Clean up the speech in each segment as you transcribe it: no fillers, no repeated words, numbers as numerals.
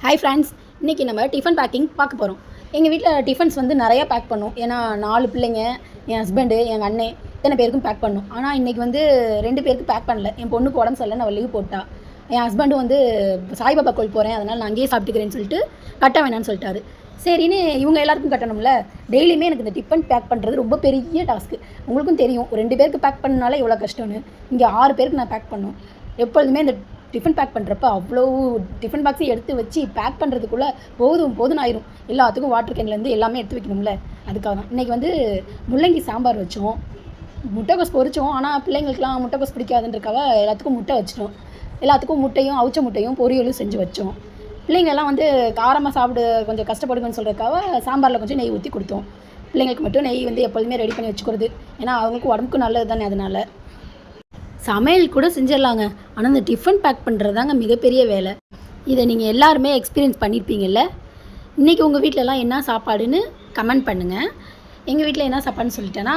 Hi friends, இன்றைக்கி நம்ம tiffin packing பார்க்க போகிறோம். எங்கள் வீட்டில் டிஃபன்ஸ் வந்து நிறையா பேக் பண்ணோம். ஏன்னா 4 பிள்ளைங்க, என் ஹஸ்பண்டு, எங்கள் அண்ணன் இத்தனை பேருக்கும் பேக் பண்ணோம். ஆனால் இன்றைக்கி வந்து 2 பேருக்கு பேக் பண்ணல. என் பொண்ணுக்கு உடம்பு சரியில்லை, நான் லீவ் போட்டா. என் ஹஸ்பண்டு வந்து சாய்பாபா கோயில் போகிறேன், அதனால் நான் அங்கேயே சாப்பிட்டுக்கிறேன்னு சொல்லிட்டு கட்ட வேணான்னு சொல்லிட்டாரு. சரின்னு இவங்க எல்லாருக்கும் கட்டணும்ல. டெய்லியுமே எனக்கு இந்த டிஃபன் பேக் பண்ணுறது ரொம்ப பெரிய டாஸ்க்கு. உங்களுக்கும் தெரியும், 2 பேருக்கு பேக் பண்ணனால எவ்வளோ கஷ்டம்னு. இங்கே 6 பேருக்கு நான் பேக் பண்ணோம். எப்பொழுதுமே இந்த டிஃபன் பேக் பண்ணுறப்ப அவ்வளோ டிஃபன் பாக்ஸையும் எடுத்து வச்சு பேக் பண்ணுறதுக்குள்ளே போதும்னு ஆயிரும். எல்லாத்துக்கும் வாட்டர் கேன்லேருந்து எல்லாமே எடுத்து வைக்கணும்ல, அதுக்காக தான். இன்றைக்கி வந்து முள்ளங்கி சாம்பார் வச்சோம், முட்டைக்கோஸ் பொரிச்சோம். ஆனால் பிள்ளைங்களுக்குலாம் முட்டைக்கோஸ் பிடிக்காதுன்றக்காக எல்லாத்துக்கும் முட்டை வச்சிட்டோம். எல்லாத்துக்கும் முட்டையும் அவிச்ச முட்டையும் பொரியலும் செஞ்சு வச்சோம். பிள்ளைங்கள்லாம் வந்து காரமாக சாப்பிட கொஞ்சம் கஷ்டப்படுங்கன்னு சொல்கிறதுக்காக சாம்பாரில் கொஞ்சம் நெய் ஊற்றி கொடுத்தோம். பிள்ளைங்களுக்கு மட்டும் நெய் வந்து எப்போதுமே ரெடி பண்ணி வச்சுக்கிறது, ஏன்னா அவங்களுக்கு உடம்புக்கு நல்லது தானே. அதனால் சமையல் கூட செஞ்சிடலாங்க, ஆனால் இந்த டிஃபன் பேக் பண்ணுறது தாங்க மிகப்பெரிய வேலை. இதை நீங்கள் எல்லாருமே எக்ஸ்பீரியன்ஸ் பண்ணியிருப்பீங்கள்ல. இன்றைக்கி உங்கள் வீட்டிலலாம் என்ன சாப்பாடுன்னு கமெண்ட் பண்ணுங்கள். எங்கள் வீட்டில் என்ன சாப்பாடுன்னு சொல்லிட்டேன்னா,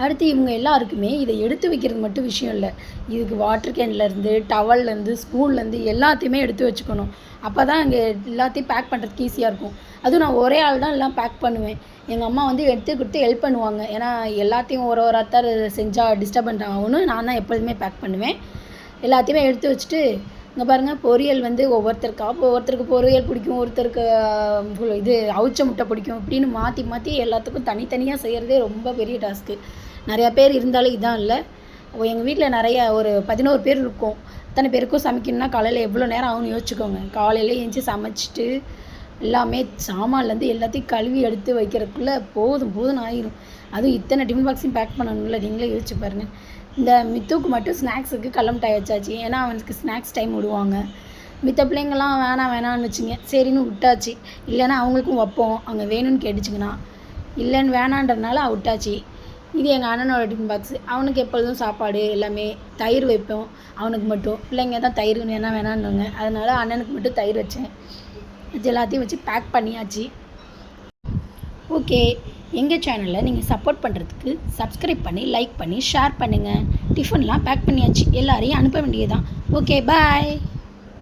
அடுத்து இவங்க எல்லாருக்குமே இதை எடுத்து வைக்கிறது மட்டும் விஷயம் இல்லை. இதுக்கு வாட்டர் கேன்லேருந்து, டவல்லேருந்து, ஸ்பூன்லேருந்து எல்லாத்தையுமே எடுத்து வச்சுக்கணும். அப்போ தான் இங்கே எல்லாத்தையும் பேக் பண்ணுறதுக்கு ஈஸியாக இருக்கும். அதுவும் நான் ஒரே ஆள் தான் எல்லாம் பேக் பண்ணுவேன். எங்கள் அம்மா வந்து எடுத்து கொடுத்து ஹெல்ப் பண்ணுவாங்க. ஏன்னா எல்லாத்தையும் ஒரு ஒருத்தர் செஞ்சால் டிஸ்டர்பன்ட் ஆகும்னு நான் தான் எப்பொழுதுமே பேக் பண்ணுவேன். எல்லாத்தையுமே எடுத்து வச்சுட்டு, இங்கே பாருங்கள், பொரியல் வந்து ஒவ்வொருத்தருக்கு பொரியல் பிடிக்கும், ஒருத்தருக்கு இது அவிச்ச முட்டை பிடிக்கும். இப்படின்னு மாற்றி எல்லாத்துக்கும் தனித்தனியாக செய்கிறதே ரொம்ப பெரிய டாஸ்க்கு. நிறையா பேர் இருந்தாலும் இதான் இல்லை. எங்கள் வீட்டில் நிறைய ஒரு 11 பேர் இருக்கும். அத்தனை பேருக்கும் சமைக்கணும்னா காலையில் எவ்வளோ நேரம் ஆகும்னு யோசிச்சுக்கோங்க. காலையில் எழுந்துச்சி சமைச்சிட்டு எல்லாமே சாமான்லேருந்து எல்லாத்தையும் கழுவி எடுத்து வைக்கிறதுக்குள்ளே போதும் ஆயிரும். அதுவும் இத்தனை டிஃபன் பாக்ஸையும் பேக் பண்ணணும்ல, நீங்களே யோசிச்சு பாருங்கள். இந்த மித்துக்கு மட்டும் ஸ்நாக்ஸுக்கு மிட்டாய் வச்சாச்சு, ஏன்னா அவனுக்கு ஸ்நாக்ஸ் டைம் விடுவாங்க. மித்த பிள்ளைங்கள்லாம் வேணான்னு வச்சுங்க, சரின்னு விட்டாச்சு. இல்லைன்னா அவங்களுக்கும் வைப்போம், அவங்க வேணும்னு கேட்டுச்சுங்கன்னா. இல்லைன்னு வேணான்றதுனால விட்டாச்சு. இது எங்கள் அண்ணனோட டிஃபன் பாக்ஸு. அவனுக்கு எப்பொழுதும் சாப்பாடு எல்லாமே தயிர் வைப்போம். அவனுக்கு மட்டும் பிள்ளைங்க தான் தயிர் வேணான்னுங்க, அதனால் அண்ணனுக்கு மட்டும் தயிர் வச்சேன். இது எல்லாத்தையும் வச்சு பேக் பண்ணியாச்சு. ஓகே, எங்கள் சேனலில் நீங்கள் சப்போர்ட் பண்ணுறதுக்கு சப்ஸ்கிரைப் பண்ணி, லைக் பண்ணி, ஷேர் பண்ணுங்கள். டிஃபன்லாம் பேக் பண்ணியாச்சு, எல்லாரையும் அனுப்ப வேண்டியதுதான். ஓகே, பாய்.